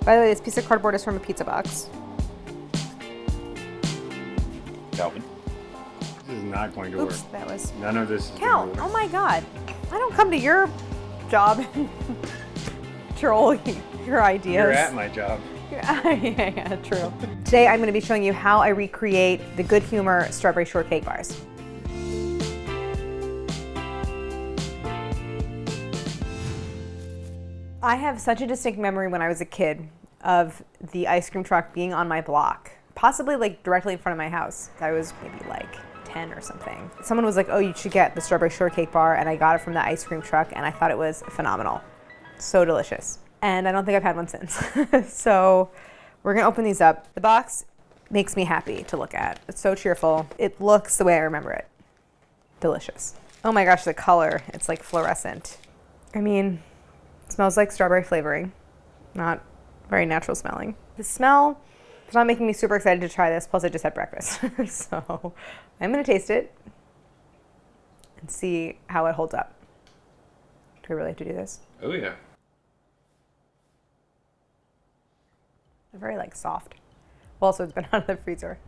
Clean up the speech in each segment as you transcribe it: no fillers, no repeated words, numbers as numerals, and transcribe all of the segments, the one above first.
By the way, this piece of cardboard is from a pizza box. Calvin. This is not going to Oops, work. that was... None of this is Cal, going to oh work. my God. I don't come to your job and troll your ideas. You're at my job. Yeah, true. Today I'm going to be showing you how I recreate the Good Humor Strawberry Shortcake Bars. I have such a distinct memory when I was a kid of the ice cream truck being on my block, possibly like directly in front of my house. I was maybe like 10 or something. Someone was like, oh, you should get the Strawberry Shortcake Bar, and I got it from the ice cream truck, and I thought it was phenomenal. So delicious. And I don't think I've had one since. So we're gonna open these up. The box makes me happy to look at. It's so cheerful. It looks the way I remember it. Delicious. Oh my gosh, the color, it's like fluorescent. I mean, it smells like strawberry flavoring, not very natural smelling. The smell is not making me super excited to try this, plus I just had breakfast. So I'm gonna taste it and see how it holds up. Do I really have to do this? Oh yeah. They're very like soft. Well, so it's been out of the freezer.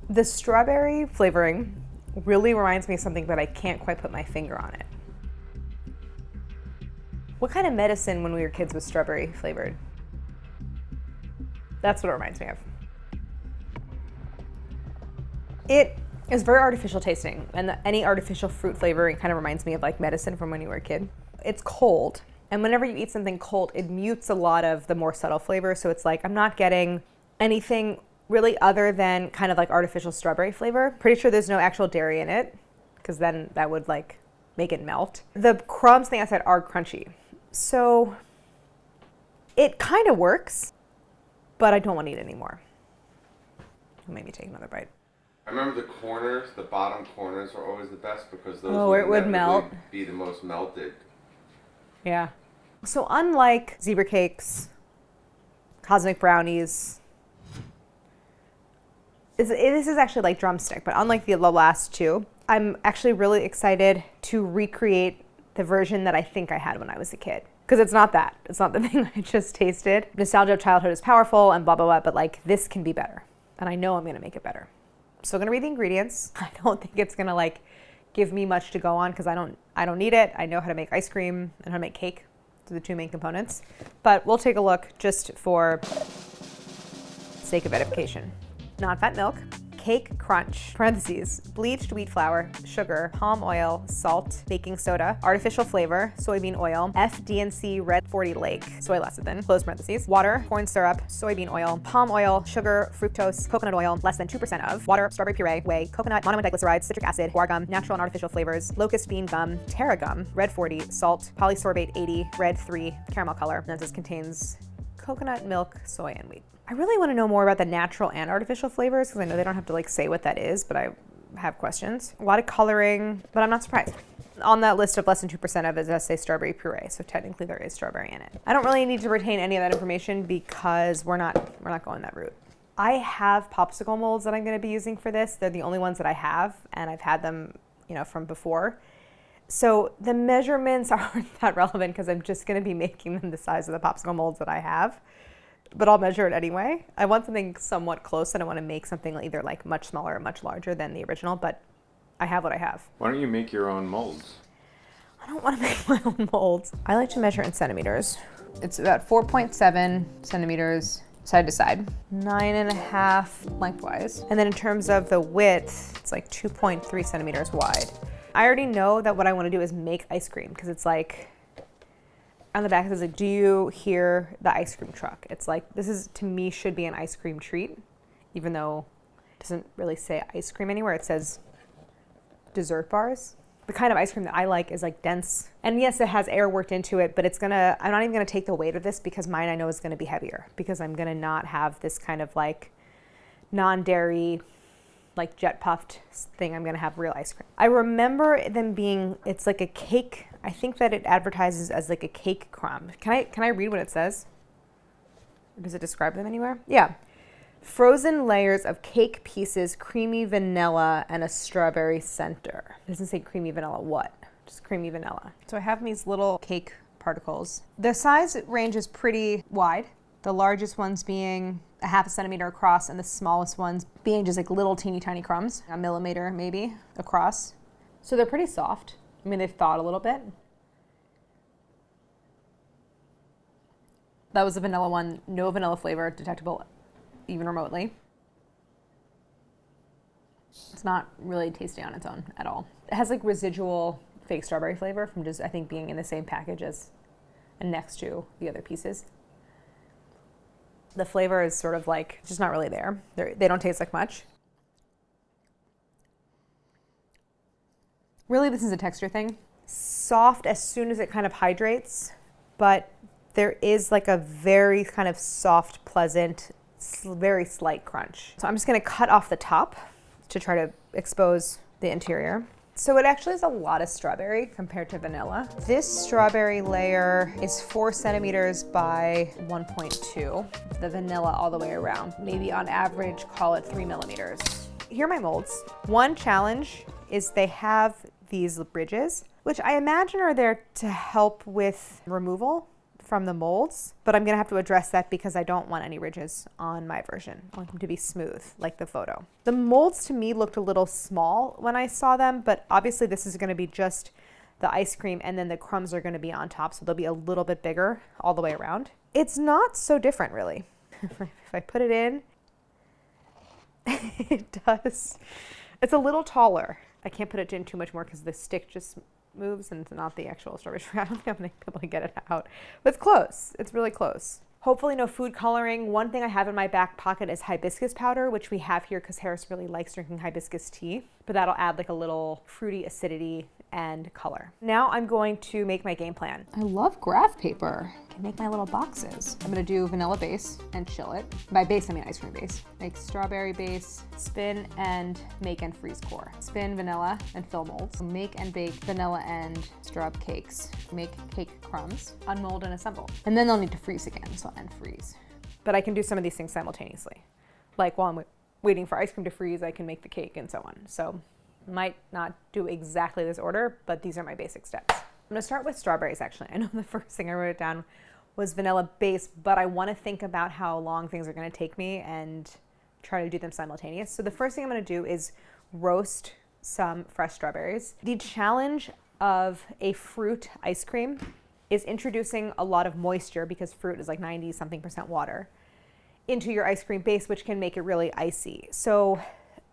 The strawberry flavoring really reminds me of something, but I can't quite put my finger on it. What kind of medicine when we were kids was strawberry flavored? That's what it reminds me of. It is very artificial tasting, and any artificial fruit flavoring kind of reminds me of like medicine from when you were a kid. It's cold, and whenever you eat something cold, it mutes a lot of the more subtle flavors, so it's like I'm not getting anything really other than kind of like artificial strawberry flavor. Pretty sure there's no actual dairy in it, because then that would like make it melt. The crumbs thing I said are crunchy, so it kind of works, but I don't want to eat it anymore. Maybe take another bite. I remember the corners, the bottom corners are always the best because those Oh, it would melt. be the most melted. Yeah. So unlike zebra cakes, cosmic brownies, this is actually like drumstick, but unlike the last two, I'm actually really excited to recreate the version that I think I had when I was a kid. Because it's not that. It's not the thing I just tasted. Nostalgia of childhood is powerful and blah, blah, blah, but like this can be better. And I know I'm gonna make it better. So I'm gonna read the ingredients. I don't think it's gonna like give me much to go on because I don't need it. I know how to make ice cream and how to make cake. Those are the two main components. But we'll take a look just for sake of edification. Non-fat milk, cake crunch, parentheses, bleached wheat flour, sugar, palm oil, salt, baking soda, artificial flavor, soybean oil, FD&C Red 40 Lake, soy lecithin, close parentheses, water, corn syrup, soybean oil, palm oil, sugar, fructose, coconut oil, less than 2% of, water, strawberry puree, whey, coconut, monodiglycerides, citric acid, guar gum, natural and artificial flavors, locust bean gum, Terra gum, Red 40, salt, polysorbate 80, Red 3, caramel color, and this contains coconut milk, soy, and wheat. I really want to know more about the natural and artificial flavors because I know they don't have to like say what that is, but I have questions. A lot of coloring, but I'm not surprised. On that list of less than 2% of it does say strawberry puree, so technically there is strawberry in it. I don't really need to retain any of that information because we're not going that route. I have popsicle molds that I'm going to be using for this. They're the only ones that I have, and I've had them, from before. So the measurements aren't that relevant because I'm just going to be making them the size of the popsicle molds that I have. But I'll measure it anyway. I want something somewhat close, and I want to make something either like much smaller or much larger than the original, but I have what I have. Why don't you make your own molds? I don't want to make my own molds. I like to measure in centimeters. It's about 4.7 centimeters side to side, 9.5 lengthwise. And then in terms of the width, it's like 2.3 centimeters wide. I already know that what I want to do is make ice cream because it's like, on the back it says like, do you hear the ice cream truck? It's like, this is, to me, should be an ice cream treat, even though it doesn't really say ice cream anywhere. It says dessert bars. The kind of ice cream that I like is like dense. And yes, it has air worked into it, but I'm not even gonna take the weight of this because mine I know is gonna be heavier because I'm gonna not have this kind of like non-dairy, like jet puffed thing. I'm gonna have real ice cream. I remember them being, it's like a cake. I think that it advertises as like a cake crumb. Can I read what it says? Or does it describe them anywhere? Yeah. Frozen layers of cake pieces, creamy vanilla, and a strawberry center. It doesn't say creamy vanilla what. just creamy vanilla. So I have these little cake particles. The size range is pretty wide. The largest ones being a half a centimeter across and the smallest ones being just like little teeny tiny crumbs, a millimeter maybe across. So they're pretty soft. I mean, they've thawed a little bit. That was a vanilla one, no vanilla flavor detectable even remotely. It's not really tasty on its own at all. It has like residual fake strawberry flavor from just, I think, being in the same package as and next to the other pieces. The flavor is sort of like just not really there. They don't taste like much. Really, this is a texture thing. Soft as soon as it kind of hydrates, but there is like a very kind of soft, pleasant, very slight crunch. So I'm just gonna cut off the top to try to expose the interior. So it actually is a lot of strawberry compared to vanilla. This strawberry layer is 4 centimeters by 1.2. The vanilla all the way around, maybe on average, call it 3 millimeters. Here are my molds. One challenge is they have these ridges, which I imagine are there to help with removal from the molds, but I'm gonna have to address that because I don't want any ridges on my version. I want them to be smooth, like the photo. The molds to me looked a little small when I saw them, but obviously this is gonna be just the ice cream and then the crumbs are gonna be on top, so they'll be a little bit bigger all the way around. It's not so different, really. If I put it in, it does. It's a little taller. I can't put it in too much more because the stick just moves and it's not the actual strawberry shortcake. I don't think I'm gonna be able to get it out. But it's close. It's really close. Hopefully no food coloring. One thing I have in my back pocket is hibiscus powder, which we have here because Harris really likes drinking hibiscus tea. But that'll add like a little fruity acidity and color. Now I'm going to make my game plan. I love graph paper. I can make my little boxes. I'm gonna do vanilla base and chill it. By base, I mean ice cream base. Make strawberry base, spin and make and freeze core. Spin vanilla and fill molds. Make and bake vanilla and straw cakes. Make cake crumbs, unmold and assemble. And then they'll need to freeze again, so and freeze. But I can do some of these things simultaneously. Like while I'm waiting for ice cream to freeze, I can make the cake and so on. So might not do exactly this order, but these are my basic steps. I'm gonna start with strawberries actually. I know the first thing I wrote down was vanilla base, but I wanna think about how long things are gonna take me and try to do them simultaneous. So the first thing I'm gonna do is roast some fresh strawberries. The challenge of a fruit ice cream is introducing a lot of moisture because fruit is like 90-something% water into your ice cream base, which can make it really icy. So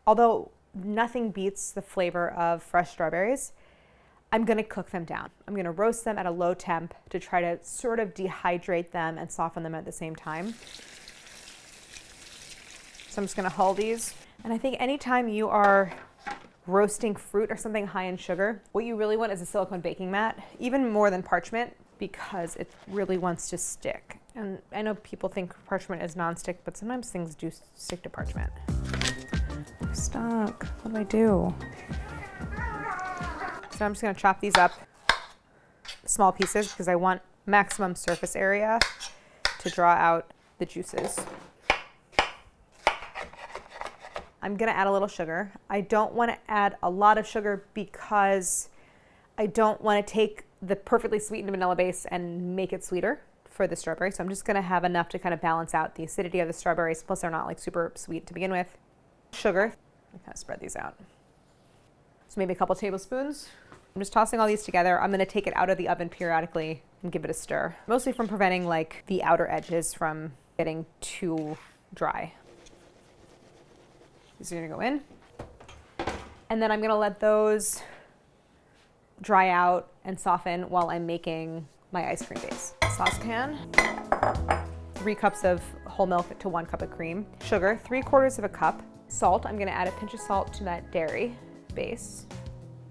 although nothing beats the flavor of fresh strawberries, I'm gonna cook them down. I'm gonna roast them at a low temp to try to sort of dehydrate them and soften them at the same time. So I'm just gonna hull these. And I think anytime you are roasting fruit or something high in sugar, what you really want is a silicone baking mat, even more than parchment, because it really wants to stick. And I know people think parchment is nonstick, but sometimes things do stick to parchment. I'm stuck. What do I do? So I'm just gonna chop these up small pieces because I want maximum surface area to draw out the juices. I'm gonna add a little sugar. I don't wanna add a lot of sugar because I don't wanna take the perfectly sweetened vanilla base and make it sweeter for the strawberry. So I'm just gonna have enough to kind of balance out the acidity of the strawberries, plus they're not like super sweet to begin with. Sugar, I kind of spread these out. So maybe a couple tablespoons. I'm just tossing all these together. I'm gonna take it out of the oven periodically and give it a stir, mostly from preventing like the outer edges from getting too dry. These are gonna go in. And then I'm gonna let those dry out and soften while I'm making my ice cream base. Saucepan, 3 cups of whole milk to 1 cup of cream. Sugar, 3/4 of a cup. Salt, I'm gonna add a pinch of salt to that dairy base.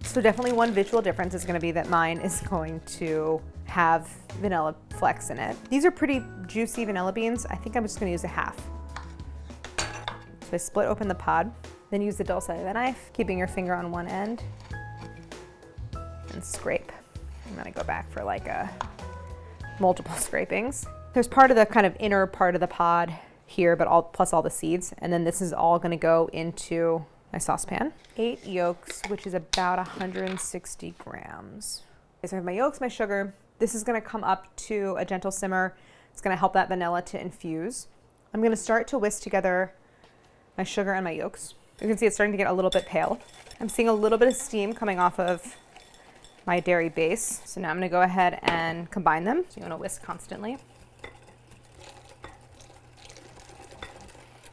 So definitely one visual difference is gonna be that mine is going to have vanilla flecks in it. These are pretty juicy vanilla beans. I think I'm just gonna use a half. So I split open the pod, then use the dull side of the knife, keeping your finger on one end, and scrape. I'm gonna go back for like multiple scrapings. There's part of the kind of inner part of the pod here, but plus all the seeds, and then this is all gonna go into my saucepan. 8 yolks, which is about 160 grams. Okay, so I have my yolks, my sugar. This is gonna come up to a gentle simmer. It's gonna help that vanilla to infuse. I'm gonna start to whisk together my sugar and my yolks. You can see it's starting to get a little bit pale. I'm seeing a little bit of steam coming off of my dairy base. So now I'm gonna go ahead and combine them. So you wanna whisk constantly.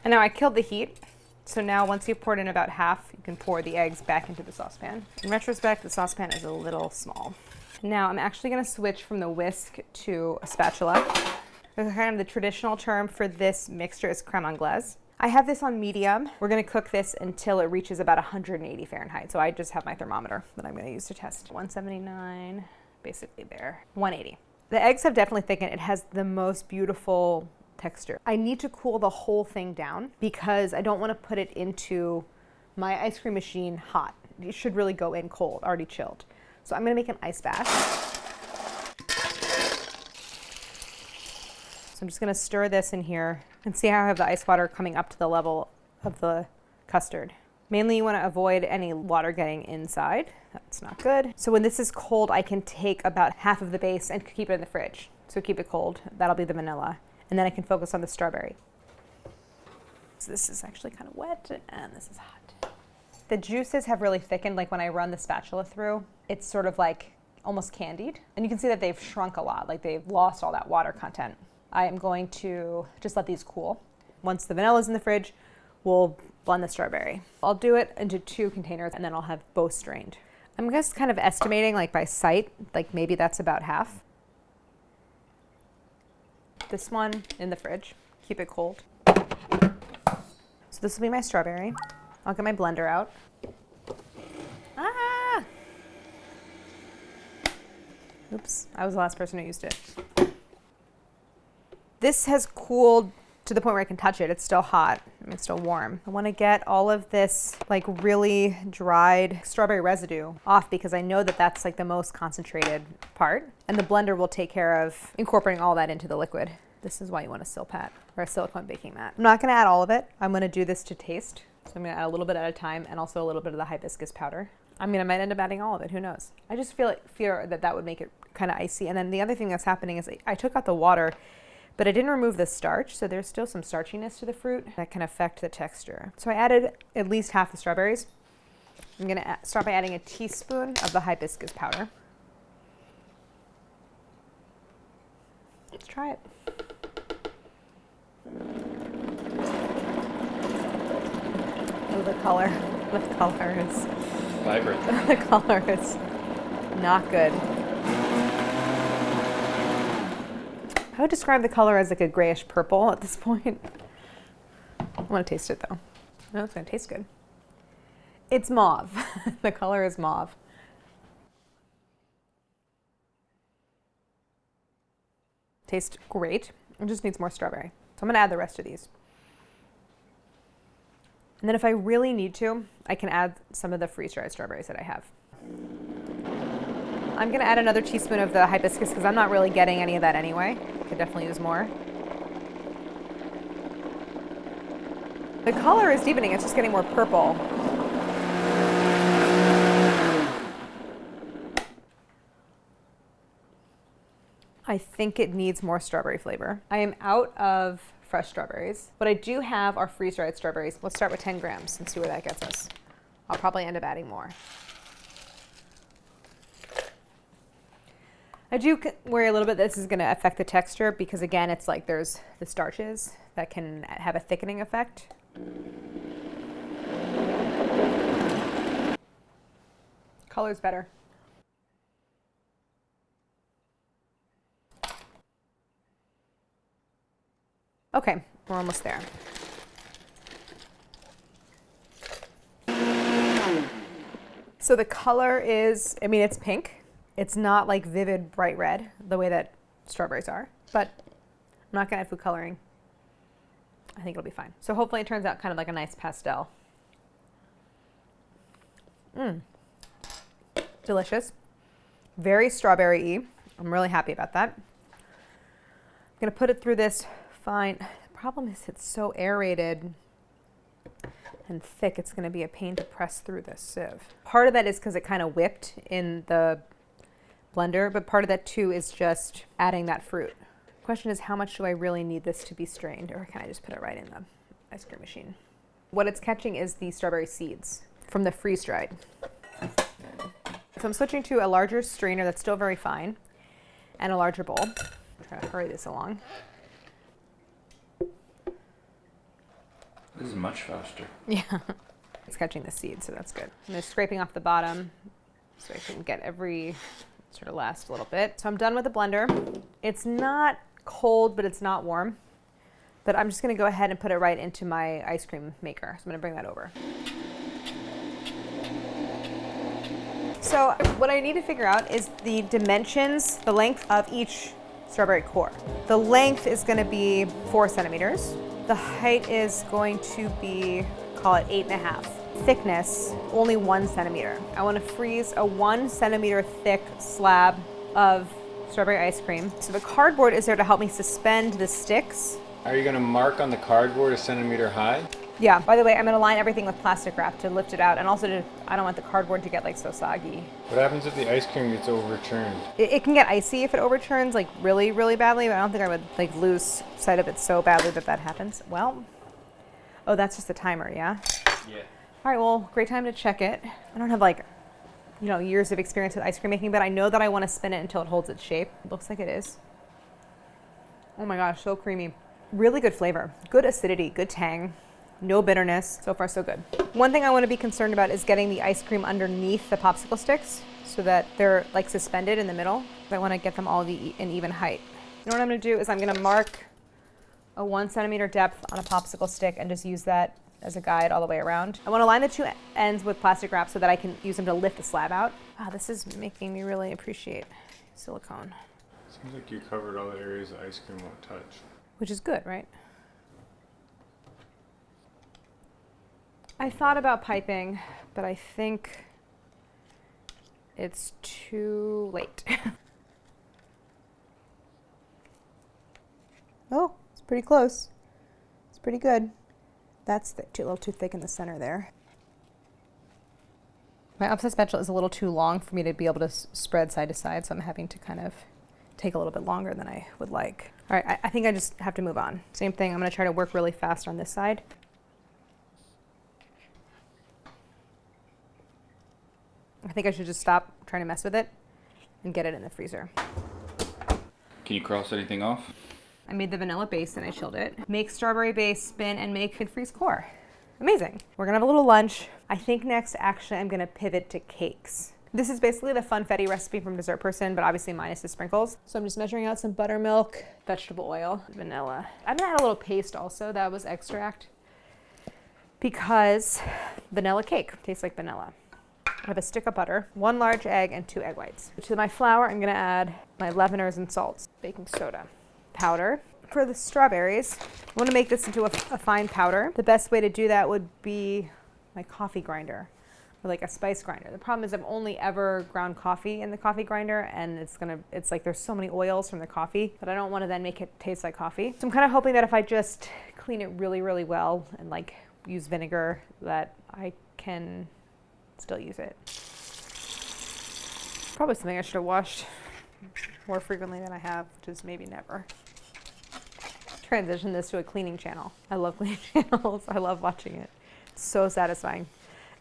And now I killed the heat. So now once you've poured in about half, you can pour the eggs back into the saucepan. In retrospect, the saucepan is a little small. Now I'm actually gonna switch from the whisk to a spatula. Kind of the traditional term for this mixture is crème anglaise. I have this on medium. We're gonna cook this until it reaches about 180 Fahrenheit. So I just have my thermometer that I'm gonna use to test. 179, basically there, 180. The eggs have definitely thickened. It has the most beautiful texture. I need to cool the whole thing down because I don't wanna put it into my ice cream machine hot. It should really go in cold, already chilled. So I'm gonna make an ice bath. So I'm just gonna stir this in here and see how I have the ice water coming up to the level of the custard. Mainly you wanna avoid any water getting inside. That's not good. So when this is cold, I can take about half of the base and keep it in the fridge. So keep it cold, that'll be the vanilla. And then I can focus on the strawberry. So this is actually kind of wet and this is hot. The juices have really thickened, like when I run the spatula through, it's sort of like almost candied. And you can see that they've shrunk a lot, like they've lost all that water content. I am going to just let these cool. Once the vanilla is in the fridge, we'll blend the strawberry. I'll do it into 2 containers and then I'll have both strained. I'm just kind of estimating like by sight, like maybe that's about half. This one in the fridge, keep it cold. So this will be my strawberry. I'll get my blender out. Ah! Oops, I was the last person who used it. This has cooled to the point where I can touch it. It's still hot, it's still warm. I wanna get all of this like really dried strawberry residue off because I know that that's like the most concentrated part. And the blender will take care of incorporating all that into the liquid. This is why you want a Silpat or a silicone baking mat. I'm not gonna add all of it. I'm gonna do this to taste. So I'm gonna add a little bit at a time and also a little bit of the hibiscus powder. I mean, I might end up adding all of it, who knows? I just fear that that would make it kind of icy. And then the other thing that's happening is I took out the water, but I didn't remove the starch, so there's still some starchiness to the fruit that can affect the texture. So I added at least half the strawberries. I'm gonna start by adding a teaspoon of the hibiscus powder. Let's try it. Oh, the color is Vibrant. the color is not good. I would describe the color as like a grayish purple at this point. I want to taste it though. No, it's gonna taste good. It's mauve. The color is mauve. Tastes great. It just needs more strawberry. So I'm gonna add the rest of these. And then if I really need to, I can add some of the freeze-dried strawberries that I have. I'm gonna add another teaspoon of the hibiscus because I'm not really getting any of that anyway. Could definitely use more. The color is deepening, it's just getting more purple. I think it needs more strawberry flavor. I am out of fresh strawberries. What I do have are freeze-dried strawberries. Let's start with 10 grams and see where that gets us. I'll probably end up adding more. I do worry a little bit this is gonna affect the texture because again, it's like there's the starches that can have a thickening effect. Color's better. Okay, we're almost there. So the color is, I mean, it's pink. It's not like vivid bright red the way that strawberries are, but I'm not gonna add food coloring. I think it'll be fine. So hopefully it turns out kind of like a nice pastel. Delicious. Very strawberry-y. I'm really happy about that. I'm gonna put it through this fine. The problem is it's so aerated and thick, it's going to be a pain to press through this sieve. Part of that is because it kind of whipped in the blender, but part of that too is just adding that fruit. The question is, how much do I really need this to be strained, or can I just put it right in the ice cream machine? What it's catching is the strawberry seeds from the freeze-dried. So I'm switching to a larger strainer that's still very fine and a larger bowl. Try to hurry this along. This is much faster. Yeah, it's catching the seeds, so that's good. I'm just scraping off the bottom so I can get every sort of last little bit. So I'm done with the blender. It's not cold, but it's not warm. But I'm just gonna go ahead and put it right into my ice cream maker. So I'm gonna bring that over. So what I need to figure out is the dimensions, the length of each strawberry core. The length is gonna be 4 centimeters. The height is going to be, call it 8.5. Thickness, only 1 centimeter. I want to freeze a 1 centimeter thick slab of strawberry ice cream. So the cardboard is there to help me suspend the sticks. Are you gonna mark on the cardboard a centimeter high? Yeah, by the way, I'm gonna line everything with plastic wrap to lift it out, and also I don't want the cardboard to get like so soggy. What happens if the ice cream gets overturned? It can get icy if it overturns like really, really badly, but I don't think I would like lose sight of it so badly that happens. Well, oh, that's just the timer, yeah? Yeah. All right, well, great time to check it. I don't have like, years of experience with ice cream making, but I know that I want to spin it until it holds its shape. It looks like it is. Oh my gosh, so creamy. Really good flavor, good acidity, good tang. No bitterness. So far, so good. One thing I want to be concerned about is getting the ice cream underneath the popsicle sticks so that they're like suspended in the middle. I want to get them all in even height. You know what I'm going to do is I'm going to mark a 1 centimeter depth on a popsicle stick and just use that as a guide all the way around. I want to line the two ends with plastic wrap so that I can use them to lift the slab out. Wow, this is making me really appreciate silicone. Seems like you covered all the areas the ice cream won't touch. Which is good, right? I thought about piping, but I think it's too late. Oh, it's pretty close. It's pretty good. That's a little too thick in the center there. My offset spatula is a little too long for me to be able to spread side to side, so I'm having to kind of take a little bit longer than I would like. All right, I think I just have to move on. Same thing, I'm gonna try to work really fast on this side. I think I should just stop trying to mess with it and get it in the freezer. Can you cross anything off? I made the vanilla base and I chilled it. Make strawberry base, spin, and make mid-freeze core. Amazing. We're gonna have a little lunch. I think next, actually, I'm gonna pivot to cakes. This is basically the funfetti recipe from Dessert Person, but obviously minus the sprinkles. So I'm just measuring out some buttermilk, vegetable oil, vanilla. I'm gonna add a little paste also, that was extract, because vanilla cake tastes like vanilla. I have a stick of butter, 1 large egg, and 2 egg whites. To my flour, I'm gonna add my leaveners and salts, baking soda, powder. For the strawberries, I wanna make this into a fine powder. The best way to do that would be my coffee grinder, or like a spice grinder. The problem is I've only ever ground coffee in the coffee grinder, and it's like there's so many oils from the coffee that I don't wanna then make it taste like coffee. So I'm kinda hoping that if I just clean it really, really well and like use vinegar, that I can still use it. Probably something I should have washed more frequently than I have, which is maybe never. Transition this to a cleaning channel. I love cleaning channels. I love watching it. It's so satisfying.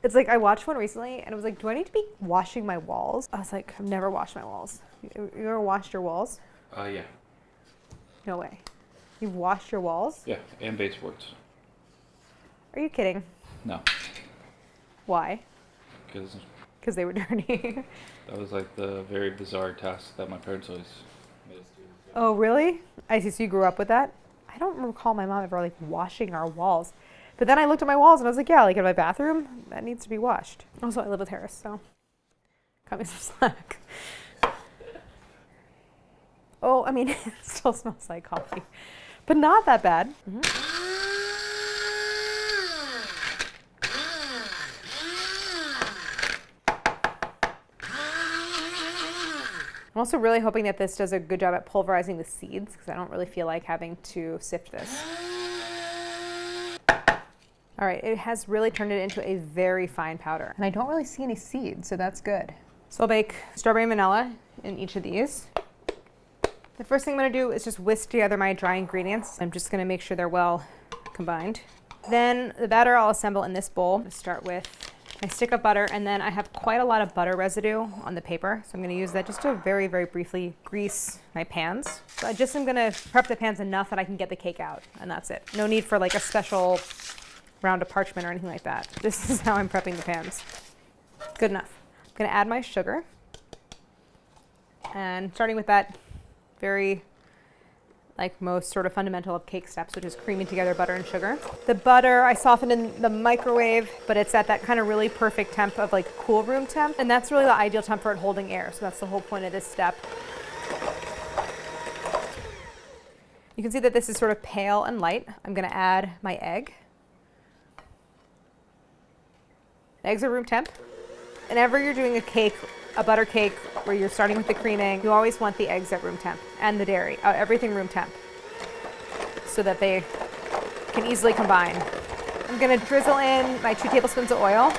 It's like I watched one recently and it was like, do I need to be washing my walls? I was like, I've never washed my walls. You ever washed your walls? Yeah. No way. You've washed your walls? Yeah, and baseboards. Are you kidding? No, Why? because They were dirty. that was like the very bizarre task that my parents always made us do. Oh, really? I see. So you grew up with that? I don't recall my mom ever like washing our walls. But then I looked at my walls and I was like, yeah, like in my bathroom, that needs to be washed. Also, I live with Harris, so cut me some slack. Oh, I mean, it still smells like coffee, but not that bad. Mm-hmm. I'm also really hoping that this does a good job at pulverizing the seeds because I don't really feel like having to sift this. All right, it has really turned it into a very fine powder. And I don't really see any seeds, so that's good. So I'll bake strawberry and vanilla in each of these. The first thing I'm gonna do is just whisk together my dry ingredients. I'm just gonna make sure they're well combined. Then the batter I'll assemble in this bowl. I'll start with my stick of butter, and then I have quite a lot of butter residue on the paper. So I'm gonna use that just to very, very briefly grease my pans. So I just am gonna prep the pans enough that I can get the cake out, and that's it. No need for like a special round of parchment or anything like that. This is how I'm prepping the pans. Good enough. I'm gonna add my sugar. And starting with that very, like most sort of fundamental of cake steps, which is creaming together butter and sugar. The butter I softened in the microwave, but it's at that kind of really perfect temp of like cool room temp. And that's really the ideal temp for it holding air. So that's the whole point of this step. You can see that this is sort of pale and light. I'm gonna add my egg. Eggs are room temp. Whenever you're doing a cake, a butter cake, where you're starting with the creaming, you always want the eggs at room temp and the dairy, everything room temp, so that they can easily combine. I'm gonna drizzle in my 2 tablespoons of oil.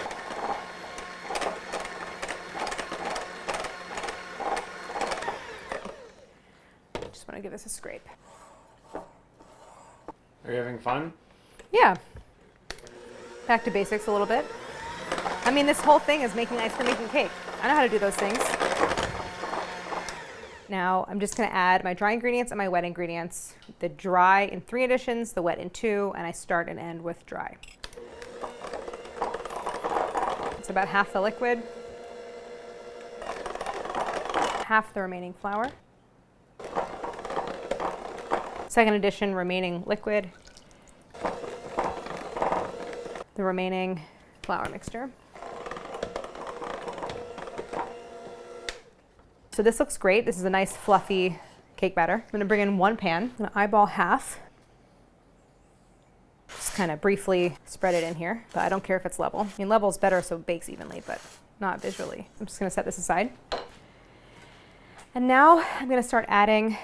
Just wanna give this a scrape. Are you having fun? Yeah. Back to basics a little bit. I mean, this whole thing is making ice cream, making cake. I know how to do those things. Now, I'm just gonna add my dry ingredients and my wet ingredients. The dry in 3 additions, the wet in 2, and I start and end with dry. It's about half the liquid, half the remaining flour. Second addition, remaining liquid, the remaining flour mixture. So this looks great. This is a nice fluffy cake batter. I'm gonna bring in 1 pan. I'm gonna eyeball half. Just kind of briefly spread it in here, but I don't care if it's level. I mean, level is better so it bakes evenly, but not visually. I'm just gonna set this aside. And now I'm gonna start adding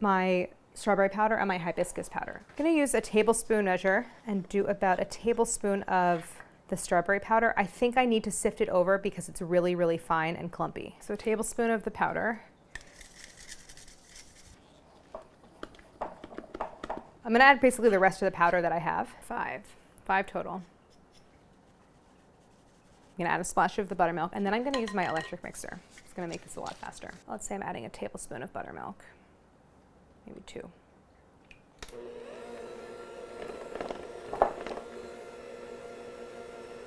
my strawberry powder and my hibiscus powder. I'm gonna use a tablespoon measure and do about a tablespoon of the strawberry powder. I think I need to sift it over because it's really, really fine and clumpy. So a tablespoon of the powder. I'm gonna add basically the rest of the powder that I have. 5 total. I'm gonna add a splash of the buttermilk, and then I'm gonna use my electric mixer. It's gonna make this a lot faster. Let's say I'm adding a tablespoon of buttermilk, maybe 2.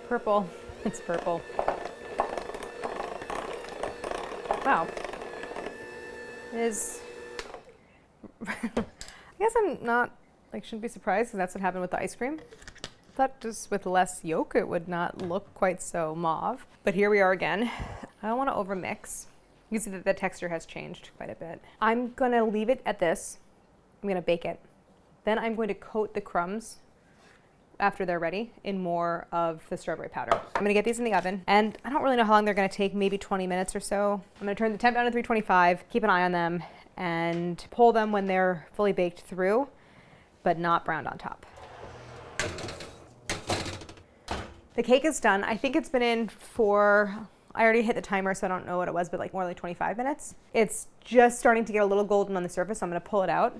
Purple, it's purple. Wow. It is, I guess I'm not, shouldn't be surprised because that's what happened with the ice cream. I thought just with less yolk it would not look quite so mauve. But here we are again. I don't want to overmix. You can see that the texture has changed quite a bit. I'm gonna leave it at this. I'm gonna bake it. Then I'm going to coat the crumbs after they're ready in more of the strawberry powder. I'm gonna get these in the oven, and I don't really know how long they're gonna take, maybe 20 minutes or so. I'm gonna turn the temp down to 325, keep an eye on them, and pull them when they're fully baked through, but not browned on top. The cake is done. I think it's been in for, I already hit the timer, so I don't know what it was, but more like 25 minutes. It's just starting to get a little golden on the surface, so I'm gonna pull it out.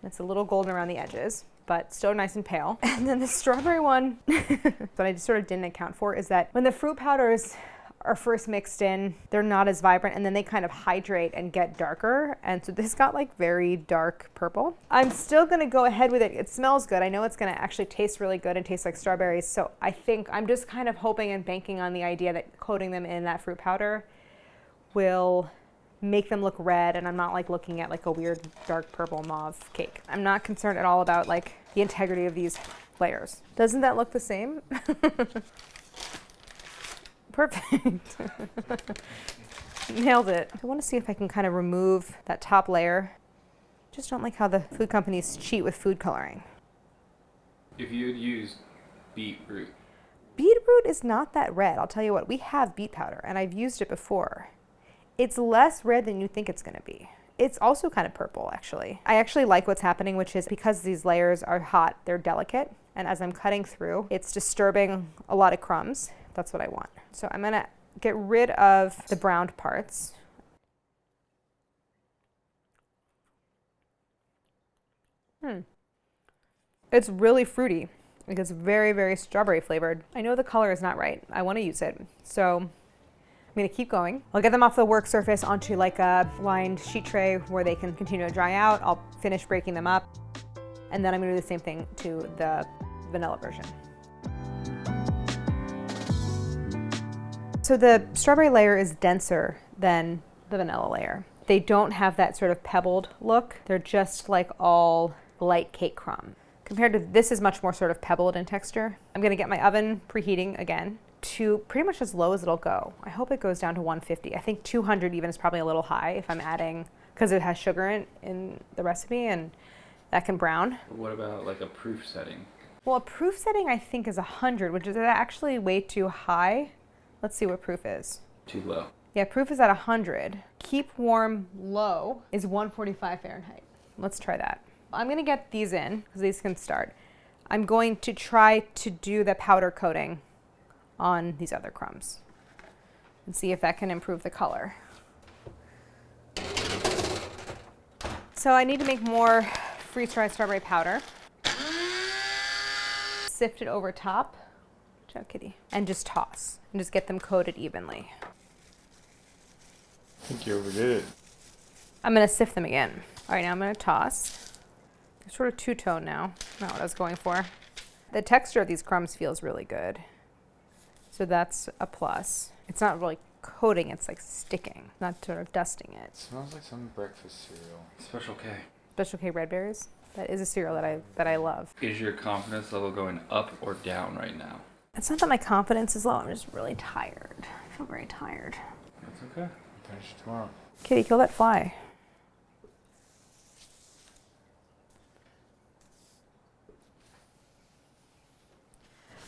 It's a little golden around the edges, but still nice and pale. And then the strawberry one, that I just sort of didn't account for, is that when the fruit powders are first mixed in, they're not as vibrant, and then they kind of hydrate and get darker. And so this got very dark purple. I'm still gonna go ahead with it. It smells good. I know it's gonna actually taste really good and taste like strawberries. So I think I'm just kind of hoping and banking on the idea that coating them in that fruit powder will make them look red, and I'm not looking at a weird dark purple mauve cake. I'm not concerned at all about the integrity of these layers. Doesn't that look the same? Perfect. Nailed it. I want to see if I can kind of remove that top layer. Just don't like how the food companies cheat with food coloring. If you had used beetroot. Beetroot is not that red. I'll tell you what, we have beet powder and I've used it before. It's less red than you think it's going to be. It's also kind of purple, actually. I actually like what's happening, which is because these layers are hot, they're delicate. And as I'm cutting through, it's disturbing a lot of crumbs. That's what I want. So I'm gonna get rid of the browned parts. It's really fruity. Like it's very, very strawberry flavored. I know the color is not right. I want to use it. So I'm gonna keep going. I'll get them off the work surface onto like a lined sheet tray where they can continue to dry out. I'll finish breaking them up. And then I'm gonna do the same thing to the vanilla version. So the strawberry layer is denser than the vanilla layer. They don't have that sort of pebbled look. They're just like all light cake crumb. Compared to this is much more sort of pebbled in texture. I'm gonna get my oven preheating again to pretty much as low as it'll go. I hope it goes down to 150. I think 200 even is probably a little high if I'm adding, because it has sugar in the recipe and that can brown. What about like a proof setting? Well, a proof setting I think is 100, which is actually way too high. Let's see what proof is. Too low. Yeah, proof is at 100. Keep warm low is 145 Fahrenheit. Let's try that. I'm gonna get these in, because these can start. I'm going to try to do the powder coating on these other crumbs and see if that can improve the color. So I need to make more freeze-dried strawberry powder. Sift it over top. Ciao, kitty. And just toss. And just get them coated evenly. I think you overdid it. I'm gonna sift them again. All right, now I'm gonna toss. They're sort of two-tone now. Not what I was going for. The texture of these crumbs feels really good. So that's a plus. It's not really coating, it's like sticking, not sort of dusting it. Smells like some breakfast cereal. Special K. Special K red berries. That is a cereal that I love. Is your confidence level going up or down right now? It's not that my confidence is low, I'm just really tired. I feel very tired. That's okay. Finish tomorrow. Kitty, kill that fly.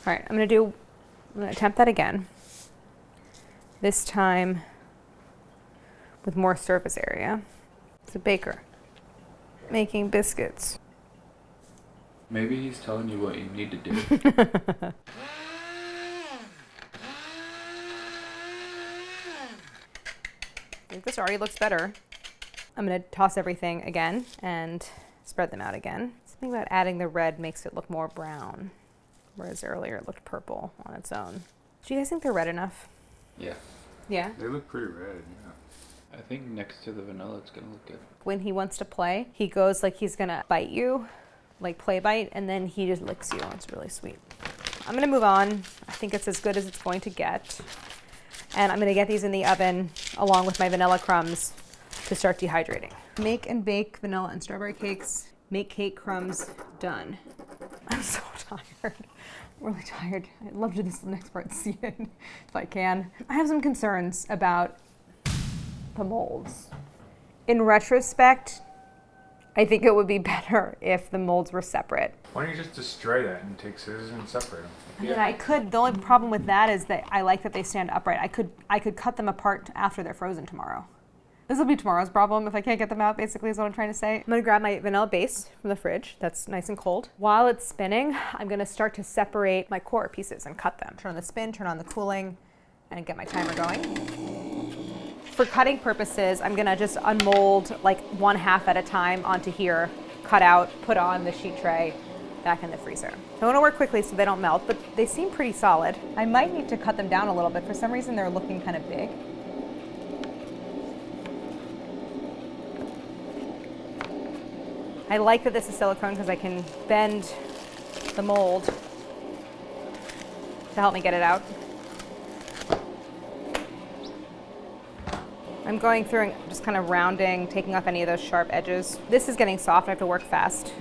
All right, I'm gonna attempt that again. This time with more surface area. It's a baker making biscuits. Maybe he's telling you what you need to do. I think this already looks better. I'm gonna toss everything again and spread them out again. Something about adding the red makes it look more brown, whereas earlier it looked purple on its own. Do you guys think they're red enough? Yeah. Yeah? They look pretty red, yeah. I think next to the vanilla it's gonna look good. When he wants to play, he goes like he's gonna bite you, like play bite, and then he just licks you. It's really sweet. I'm gonna move on. I think it's as good as it's going to get. And I'm gonna get these in the oven along with my vanilla crumbs to start dehydrating. Make and bake vanilla and strawberry cakes. Make cake crumbs, done. I'm so tired. I'm really tired. I'd love to do this next part, see it if I can. I have some concerns about the molds. In retrospect, I think it would be better if the molds were separate. Why don't you just destroy that and take scissors and separate them? And then I could, the only problem with that is that I like that they stand upright. I could cut them apart after they're frozen tomorrow. This will be tomorrow's problem if I can't get them out, basically is what I'm trying to say. I'm gonna grab my vanilla base from the fridge that's nice and cold. While it's spinning, I'm gonna start to separate my core pieces and cut them. Turn on the spin, turn on the cooling, and get my timer going. For cutting purposes, I'm gonna just unmold like 1/2 at a time onto here, cut out, put on the sheet tray, back in the freezer. I wanna work quickly so they don't melt, but they seem pretty solid. I might need to cut them down a little bit. For some reason, they're looking kind of big. I like that this is silicone because I can bend the mold to help me get it out. I'm going through and just kind of rounding, taking off any of those sharp edges. This is getting soft, I have to work fast.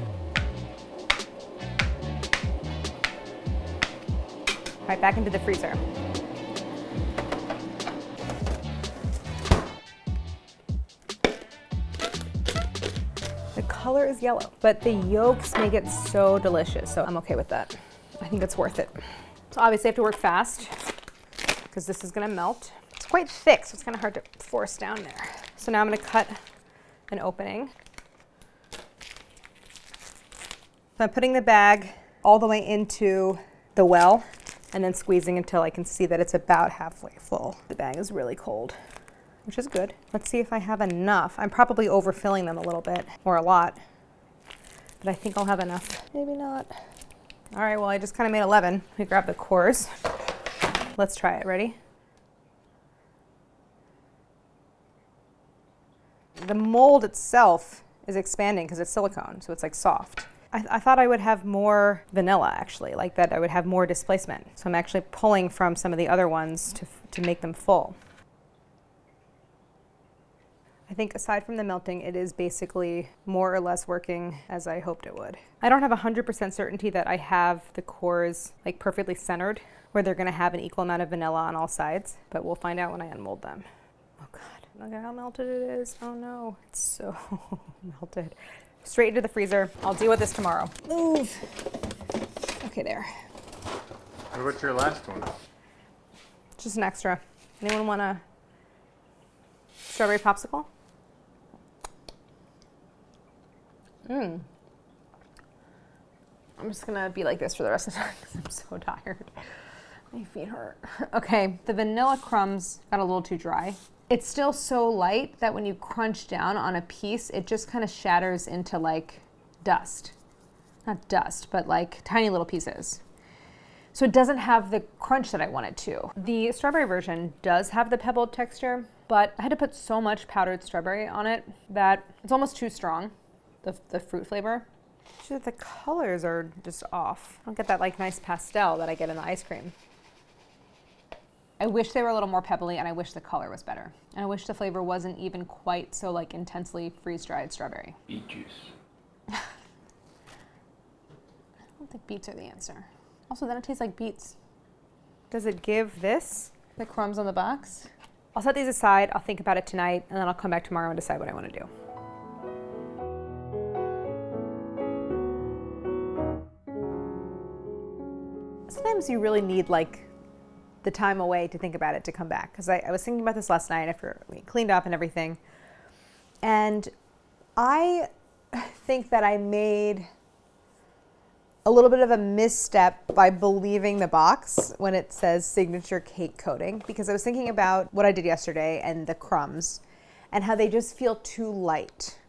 All right, back into the freezer. The color is yellow, but the yolks make it so delicious, so I'm okay with that. I think it's worth it. So obviously I have to work fast because this is gonna melt. It's quite thick, so it's kind of hard to force down there. So now I'm gonna cut an opening. So I'm putting the bag all the way into the well and then squeezing until I can see that it's about halfway full. The bag is really cold, which is good. Let's see if I have enough. I'm probably overfilling them a little bit, or a lot, but I think I'll have enough. Maybe not. All right, well, I just kind of made 11. Let me grab the cores. Let's try it. Ready? The mold itself is expanding because it's silicone, so it's like soft. I thought I would have more vanilla, actually, like that I would have more displacement. So I'm actually pulling from some of the other ones to make them full. I think aside from the melting, it is basically more or less working as I hoped it would. I don't have 100% certainty that I have the cores like perfectly centered, where they're gonna have an equal amount of vanilla on all sides, but we'll find out when I unmold them. Oh God, look at how melted it is. Oh no, it's so melted. Straight into the freezer. I'll deal with this tomorrow. Move. Okay, there. What about your last one? Just an extra. Anyone want a strawberry popsicle? I'm just gonna be like this for the rest of the time because I'm so tired. My feet hurt. Okay, the vanilla crumbs got a little too dry. It's still so light that when you crunch down on a piece, it just kind of shatters into like dust. Not dust, but like tiny little pieces. So it doesn't have the crunch that I want it to. The strawberry version does have the pebbled texture, but I had to put so much powdered strawberry on it that it's almost too strong, the fruit flavor. The colors are just off. I don't get that like nice pastel that I get in the ice cream. I wish they were a little more pebbly, and I wish the color was better. And I wish the flavor wasn't even quite so like intensely freeze-dried strawberry. Beet juice. I don't think beets are the answer. Also, then it tastes like beets. Does it give this the crumbs on the box? I'll set these aside, I'll think about it tonight, and then I'll come back tomorrow and decide what I want to do. Sometimes you really need like the time away to think about it to come back. Because I was thinking about this last night after we cleaned up and everything. And I think that I made a little bit of a misstep by believing the box when it says signature cake coating, because I was thinking about what I did yesterday and the crumbs and how they just feel too light.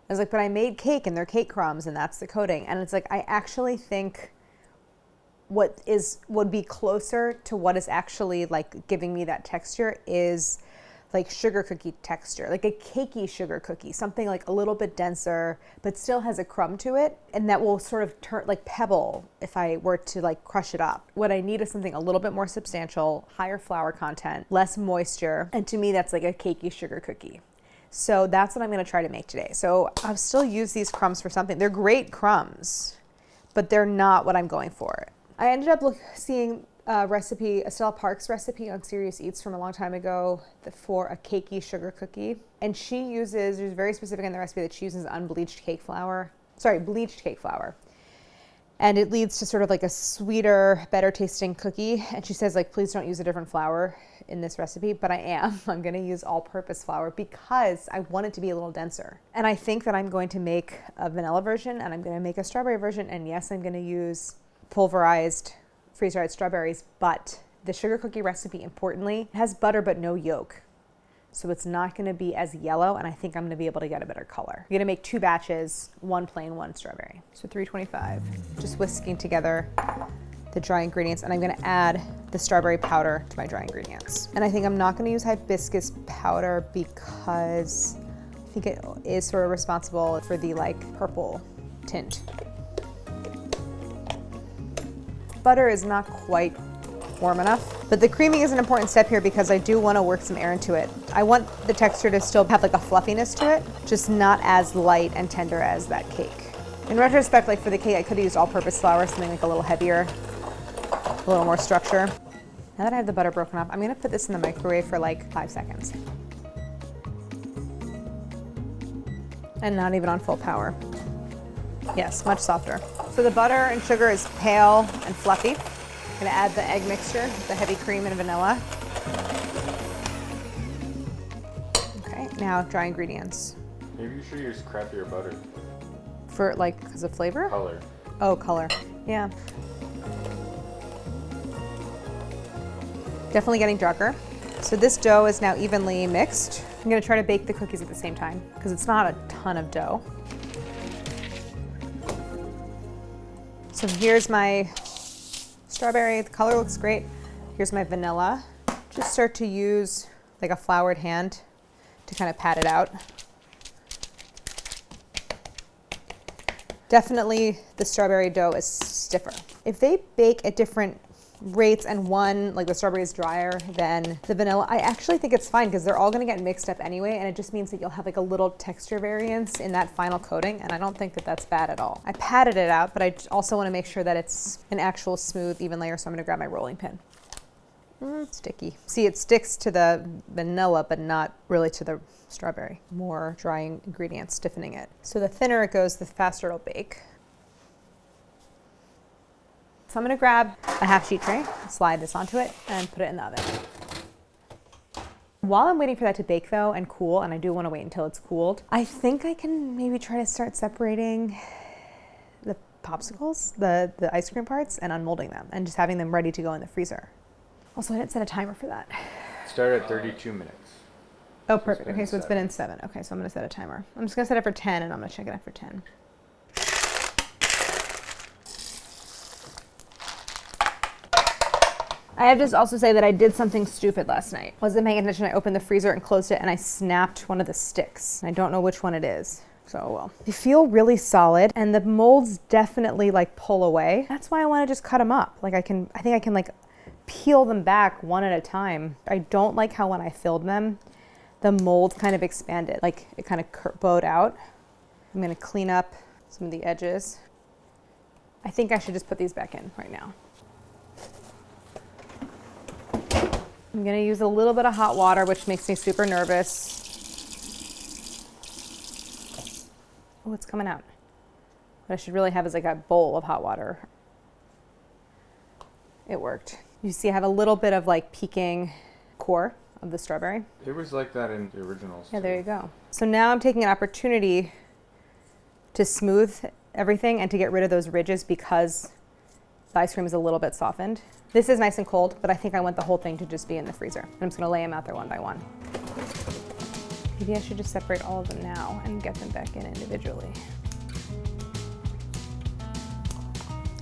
I was like, but I made cake and they're cake crumbs and that's the coating. And it's like, I actually think would be closer to what is actually like giving me that texture is like sugar cookie texture, like a cakey sugar cookie, something like a little bit denser, but still has a crumb to it. And that will sort of turn like pebble if I were to like crush it up. What I need is something a little bit more substantial, higher flour content, less moisture. And to me, that's like a cakey sugar cookie. So that's what I'm gonna try to make today. So I'll still use these crumbs for something. They're great crumbs, but they're not what I'm going for. I ended up seeing a recipe, Estelle Park's recipe on Serious Eats from a long time ago for a cakey sugar cookie. And she uses, there's very specific in the recipe that she uses bleached cake flour. And it leads to sort of like a sweeter, better tasting cookie. And she says like, please don't use a different flour in this recipe, but I'm gonna use all-purpose flour because I want it to be a little denser. And I think that I'm going to make a vanilla version and I'm gonna make a strawberry version. And yes, I'm gonna use pulverized freeze-dried strawberries, but the sugar cookie recipe, importantly, has butter but no yolk. So it's not gonna be as yellow, and I think I'm gonna be able to get a better color. I'm gonna make 2 batches, 1 plain, 1 strawberry. So 325, just whisking together the dry ingredients, and I'm gonna add the strawberry powder to my dry ingredients. And I think I'm not gonna use hibiscus powder because I think it is sort of responsible for the like purple tint. Butter is not quite warm enough, but the creaming is an important step here because I do want to work some air into it. I want the texture to still have like a fluffiness to it, just not as light and tender as that cake. In retrospect, like for the cake, I could have used all-purpose flour, something like a little heavier, a little more structure. Now that I have the butter broken up, I'm gonna put this in the microwave for like 5 seconds. And not even on full power. Yes, much softer. So the butter and sugar is pale and fluffy. I'm gonna add the egg mixture, the heavy cream and vanilla. Okay, now dry ingredients. Maybe you should use crappier butter. For like, because of flavor? Color. Oh, color. Yeah. Definitely getting darker. So this dough is now evenly mixed. I'm gonna try to bake the cookies at the same time because it's not a ton of dough. So here's my strawberry. The color looks great. Here's my vanilla. Just start to use like a floured hand to kind of pat it out. Definitely the strawberry dough is stiffer. If they bake at different rates and one, like the strawberry is drier than the vanilla, I actually think it's fine because they're all gonna get mixed up anyway, and it just means that you'll have like a little texture variance in that final coating, and I don't think that that's bad at all. I patted it out, but I also wanna make sure that it's an actual smooth, even layer, so I'm gonna grab my rolling pin. Sticky. See, it sticks to the vanilla, but not really to the strawberry. More drying ingredients stiffening it. So the thinner it goes, the faster it'll bake. So I'm gonna grab a half sheet tray, slide this onto it, and put it in the oven. While I'm waiting for that to bake though and cool, and I do wanna wait until it's cooled, I think I can maybe try to start separating the popsicles, the ice cream parts, and unmolding them, and just having them ready to go in the freezer. Also, I didn't set a timer for that. Start at 32 minutes. Oh, perfect. Okay, so it's been 7. in 7. Okay, so I'm gonna set a timer. I'm just gonna set it for 10, and I'm gonna check it after 10. I have to also say that I did something stupid last night. Wasn't paying attention. I opened the freezer and closed it, and I snapped one of the sticks. I don't know which one it is. So, oh well. They feel really solid, and the molds definitely like pull away. That's why I want to just cut them up. Like I think I can like peel them back one at a time. I don't like how when I filled them, the mold kind of expanded, like it kind of bowed out. I'm gonna clean up some of the edges. I think I should just put these back in right now. I'm gonna use a little bit of hot water, which makes me super nervous. Oh, it's coming out. What I should really have is like a bowl of hot water. It worked. You see I have a little bit of like peeking core of the strawberry. It was like that in the originals. Yeah, there you go. So now I'm taking an opportunity to smooth everything and to get rid of those ridges because the ice cream is a little bit softened. This is nice and cold, but I think I want the whole thing to just be in the freezer. I'm just gonna lay them out there one by one. Maybe I should just separate all of them now and get them back in individually.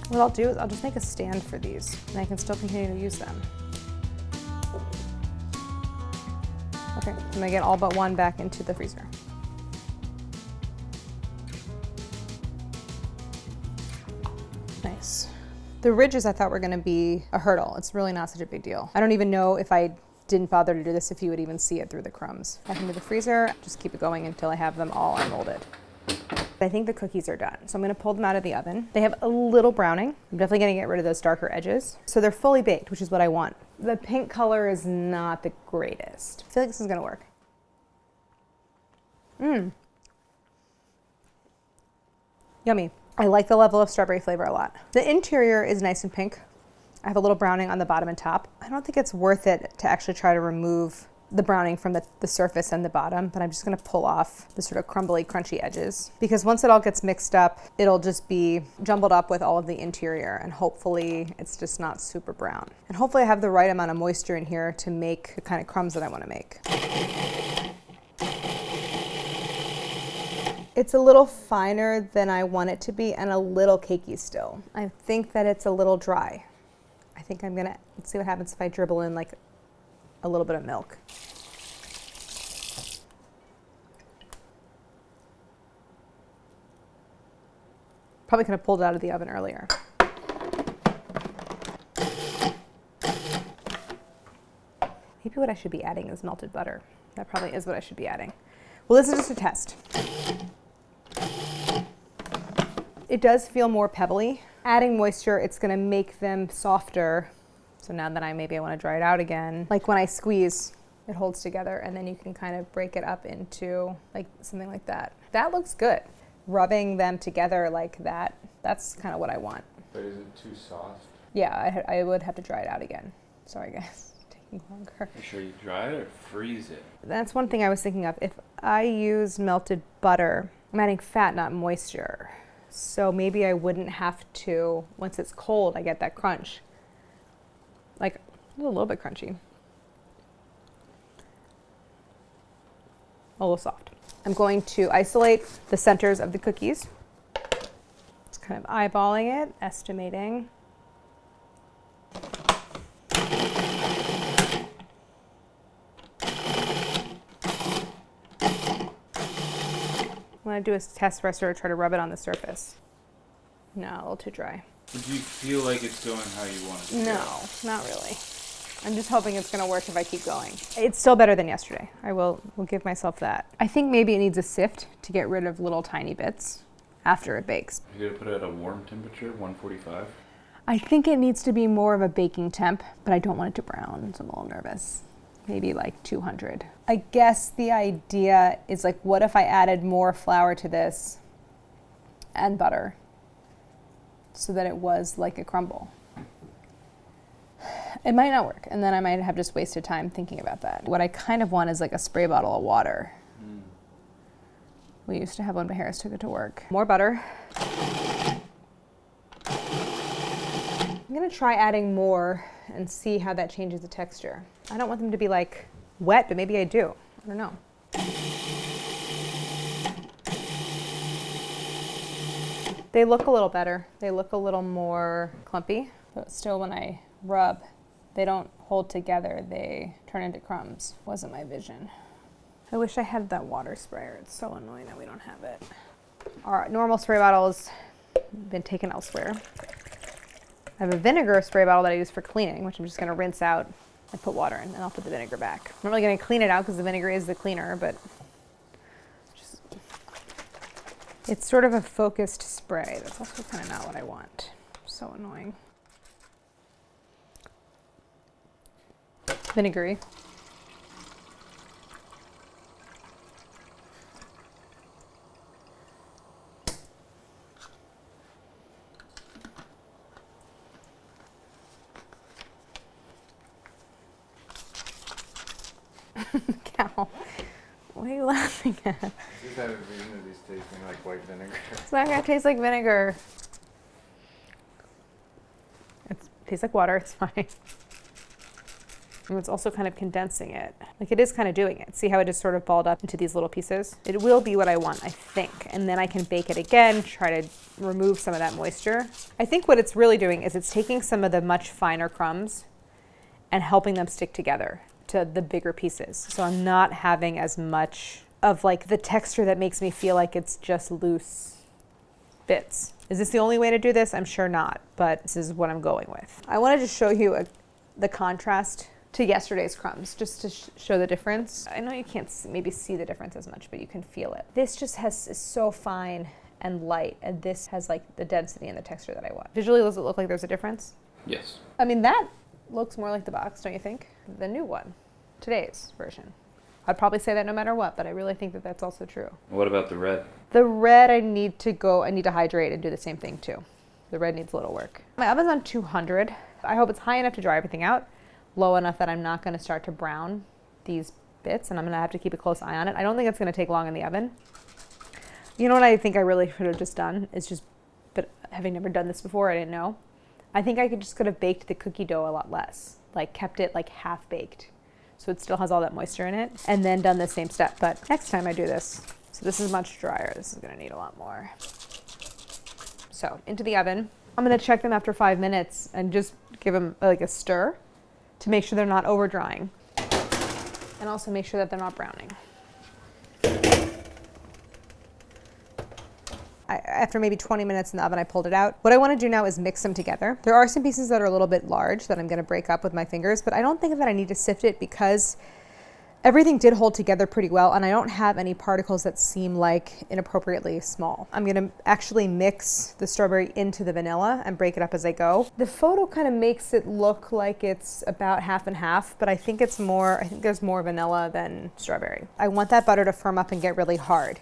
What I'll do is I'll just make a stand for these and I can still continue to use them. Okay, I'm gonna get all but one back into the freezer. Nice. The ridges I thought were gonna be a hurdle. It's really not such a big deal. I don't even know if I didn't bother to do this if you would even see it through the crumbs. Back into the freezer, just keep it going until I have them all unmolded. I think the cookies are done. So I'm gonna pull them out of the oven. They have a little browning. I'm definitely gonna get rid of those darker edges. So they're fully baked, which is what I want. The pink color is not the greatest. I feel like this is gonna work. Yummy. I like the level of strawberry flavor a lot. The interior is nice and pink. I have a little browning on the bottom and top. I don't think it's worth it to actually try to remove the browning from the surface and the bottom, but I'm just gonna pull off the sort of crumbly, crunchy edges because once it all gets mixed up, it'll just be jumbled up with all of the interior and hopefully it's just not super brown. And hopefully I have the right amount of moisture in here to make the kind of crumbs that I wanna make. It's a little finer than I want it to be and a little cakey still. I think that it's a little dry. I think I'm gonna, let's see what happens if I dribble in like a little bit of milk. Probably could have pulled it out of the oven earlier. Maybe what I should be adding is melted butter. That probably is what I should be adding. Well, this is just a test. It does feel more pebbly. Adding moisture, it's gonna make them softer. So now that maybe I wanna dry it out again. Like when I squeeze, it holds together and then you can kind of break it up into like something like that. That looks good. Rubbing them together like that, that's kind of what I want. But is it too soft? Yeah, I would have to dry it out again. Sorry guys, taking taking longer. Make sure you dry it or freeze it. That's one thing I was thinking of. If I use melted butter, I'm adding fat, not moisture. So maybe I wouldn't have to, once it's cold, I get that crunch. Like a little bit crunchy. A little soft. I'm going to isolate the centers of the cookies. Just kind of eyeballing it, estimating. What I do is test where I sort of try to rub it on the surface. No, a little too dry. Do you feel like it's going how you want it to go? No, not really. I'm just hoping it's gonna work if I keep going. It's still better than yesterday. I will give myself that. I think maybe it needs a sift to get rid of little tiny bits after it bakes. You're gonna put it at a warm temperature, 145? I think it needs to be more of a baking temp, but I don't want it to brown, so I'm a little nervous. Maybe like 200. I guess the idea is like, what if I added more flour to this and butter so that it was like a crumble? It might not work, and then I might have just wasted time thinking about that. What I kind of want is like a spray bottle of water. We used to have one, but Harris took it to work. More butter. I'm gonna try adding more and see how that changes the texture. I don't want them to be like wet, but maybe I do. I don't know. They look a little better. They look a little more clumpy, but still when I rub, they don't hold together. They turn into crumbs. Wasn't my vision. I wish I had that water sprayer. It's so annoying that we don't have it. Our normal spray bottle has been taken elsewhere. I have a vinegar spray bottle that I use for cleaning, which I'm just gonna rinse out and put water in, and I'll put the vinegar back. I'm not really gonna clean it out because the vinegar is the cleaner, but just, it's sort of a focused spray. That's also kind of not what I want. So annoying. Vinegary. Cow. What are you laughing at? Just have a vision of these tasting like white vinegar. It's not gonna taste like vinegar. It tastes like water, it's fine. And it's also kind of condensing it. Like it is kind of doing it. See how it just sort of balled up into these little pieces? It will be what I want, I think. And then I can bake it again, try to remove some of that moisture. I think what it's really doing is it's taking some of the much finer crumbs and helping them stick together to the bigger pieces. So I'm not having as much of like the texture that makes me feel like it's just loose bits. Is this the only way to do this? I'm sure not, but this is what I'm going with. I wanted to show you the contrast to yesterday's crumbs, just to show the difference. I know you can't maybe see the difference as much, but you can feel it. This just is so fine and light, and this has like the density and the texture that I want. Visually, does it look like there's a difference? Yes. I mean, that looks more like the box, don't you think? The new one, today's version. I'd probably say that no matter what, but I really think that that's also true. What about the red? The red, I need to hydrate and do the same thing too. The red needs a little work. My oven's on 200. I hope it's high enough to dry everything out, low enough that I'm not gonna start to brown these bits, and I'm gonna have to keep a close eye on it. I don't think it's gonna take long in the oven. You know what I think I really could have just done is but having never done this before, I didn't know. I think I could have baked the cookie dough a lot less, like kept it like half baked, so it still has all that moisture in it, and then done the same step. But next time I do this, so this is much drier, this is gonna need a lot more. So into the oven. I'm gonna check them after 5 minutes and just give them like a stir to make sure they're not over drying, and also make sure that they're not browning. After maybe 20 minutes in the oven, I pulled it out. What I want to do now is mix them together. There are some pieces that are a little bit large that I'm going to break up with my fingers, but I don't think that I need to sift it because everything did hold together pretty well, and I don't have any particles that seem like inappropriately small. I'm going to actually mix the strawberry into the vanilla and break it up as I go. The photo kind of makes it look like it's about half and half, but I think there's more vanilla than strawberry. I want that butter to firm up and get really hard.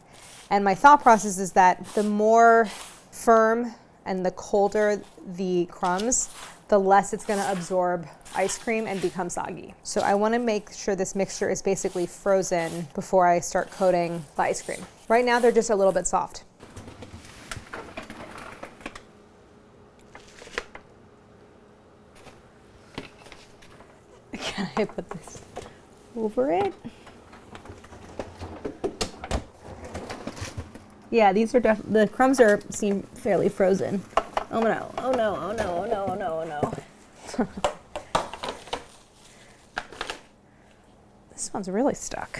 And my thought process is that the more firm and the colder the crumbs, the less it's gonna absorb ice cream and become soggy. So I wanna make sure this mixture is basically frozen before I start coating the ice cream. Right now they're just a little bit soft. Can I put this over it? Yeah, these are the crumbs seem fairly frozen. Oh no, oh no, oh no, oh no, oh no, oh no. This one's really stuck.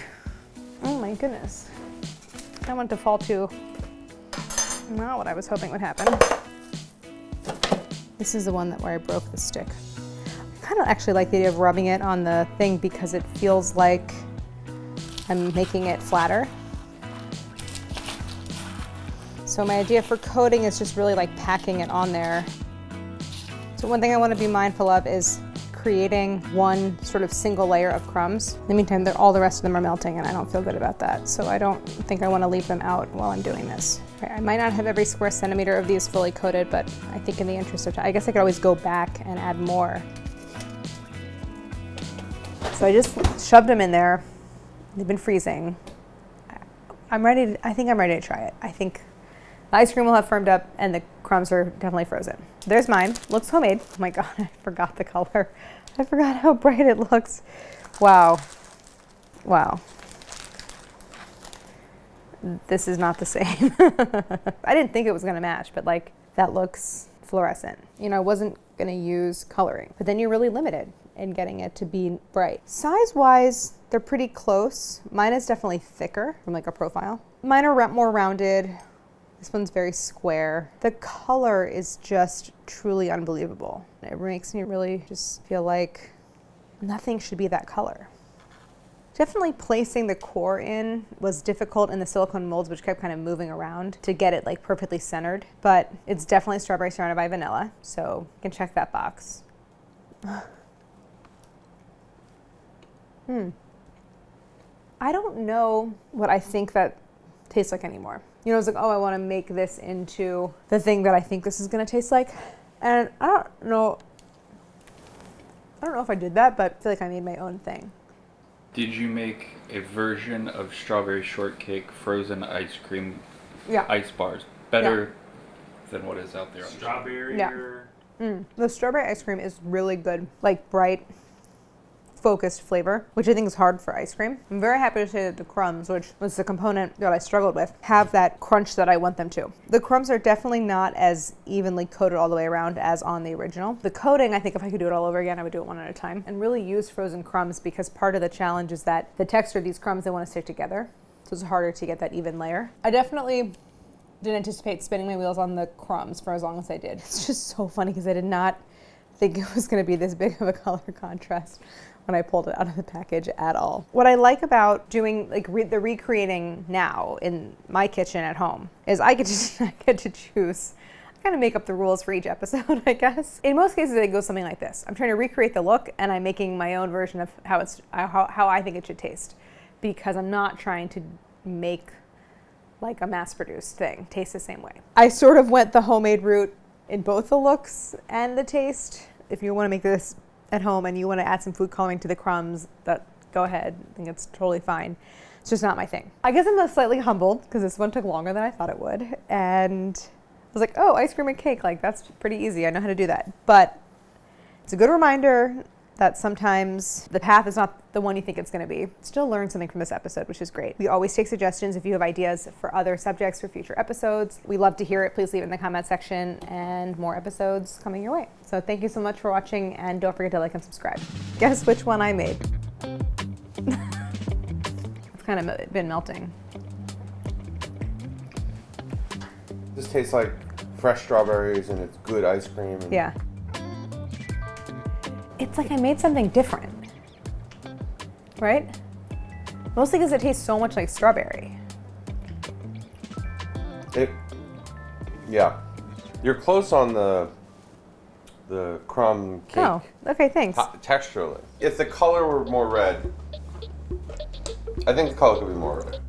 Oh my goodness. That went to fall too. Not what I was hoping would happen. This is the one where I broke the stick. I kind of actually like the idea of rubbing it on the thing because it feels like I'm making it flatter. So my idea for coating is just really like packing it on there. So one thing I want to be mindful of is creating one sort of single layer of crumbs. In the meantime, all the rest of them are melting and I don't feel good about that. So I don't think I want to leave them out while I'm doing this. I might not have every square centimeter of these fully coated, but I think in the interest of time, I guess I could always go back and add more. So I just shoved them in there. They've been freezing. I think I'm ready to try it. I think the ice cream will have firmed up and the crumbs are definitely frozen. There's mine. Looks homemade. Oh my God, I forgot the color. I forgot how bright it looks. Wow. Wow. This is not the same. I didn't think it was gonna match, but like that looks fluorescent. You know, I wasn't gonna use coloring, but then you're really limited in getting it to be bright. Size-wise, they're pretty close. Mine is definitely thicker from like a profile. Mine are more rounded. This one's very square. The color is just truly unbelievable. It makes me really just feel like nothing should be that color. Definitely placing the core in was difficult in the silicone molds, which kept kind of moving around to get it like perfectly centered, but it's definitely strawberry surrounded by vanilla, so you can check that box. I don't know what I think that tastes like anymore. You know, it's like, oh, I want to make this into the thing that I think this is going to taste like. And I don't know if I did that, but I feel like I made my own thing. Did you make a version of Strawberry Shortcake frozen ice cream ice bars better than what is out there? Strawberry or... The strawberry ice cream is really good, like bright, focused flavor, which I think is hard for ice cream. I'm very happy to say that the crumbs, which was the component that I struggled with, have that crunch that I want them to. The crumbs are definitely not as evenly coated all the way around as on the original. The coating, I think if I could do it all over again, I would do it one at a time and really use frozen crumbs because part of the challenge is that the texture of these crumbs, they want to stick together. So it's harder to get that even layer. I definitely didn't anticipate spinning my wheels on the crumbs for as long as I did. It's just so funny because I did not think it was going to be this big of a color contrast when I pulled it out of the package at all. What I like about doing like the recreating now in my kitchen at home is I get to choose. I kind of make up the rules for each episode, I guess. In most cases, it goes something like this. I'm trying to recreate the look and I'm making my own version of how I think it should taste because I'm not trying to make like a mass-produced thing taste the same way. I sort of went the homemade route in both the looks and the taste. If you want to make this at home and you want to add some food coloring to the crumbs, go ahead. I think it's totally fine. It's just not my thing. I guess I'm slightly humbled because this one took longer than I thought it would. And I was like, oh, ice cream and cake, like that's pretty easy. I know how to do that. But it's a good reminder that sometimes the path is not the one you think it's going to be. Still learn something from this episode, which is great. We always take suggestions if you have ideas for other subjects for future episodes. We love to hear it. Please leave it in the comment section and more episodes coming your way. So thank you so much for watching and don't forget to like and subscribe. Guess which one I made. It's kind of been melting. This tastes like fresh strawberries and it's good ice cream. And yeah. It's like I made something different, right? Mostly because it tastes so much like strawberry. Yeah. You're close on the crumb cake. Oh, okay, thanks. Texturally. If the color were more red, I think the color could be more red.